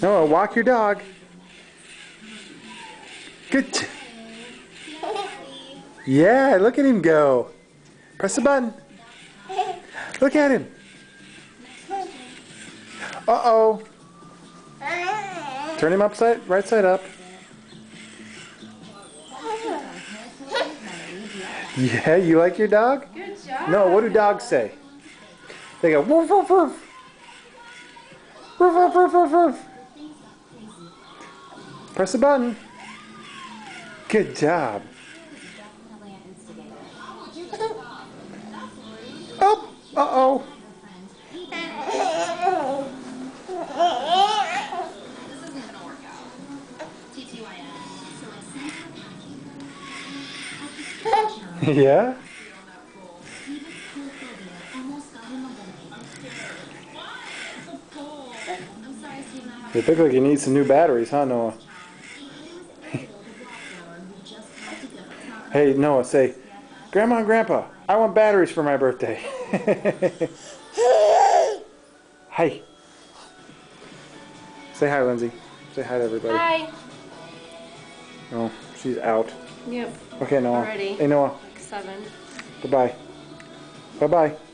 Noah, walk your dog. Good. Yeah, look at him go. Press the button. Look at him. Uh-oh. Turn him right side up. Yeah, you like your dog? Good job. No, what do dogs say? They go woof woof woof. Woof woof woof woof woof. Press the button. Good job. Oh, uh-oh. Yeah? You look like you need some new batteries, huh, Noah? Hey, Noah, say, Grandma and Grandpa, I want batteries for my birthday. Hi. Say hi, Lindsay. Say hi to everybody. Hi. Oh, she's out. Yep. Okay, Noah. Already. Hey, Noah. Like 7. Bye-bye. Bye-bye.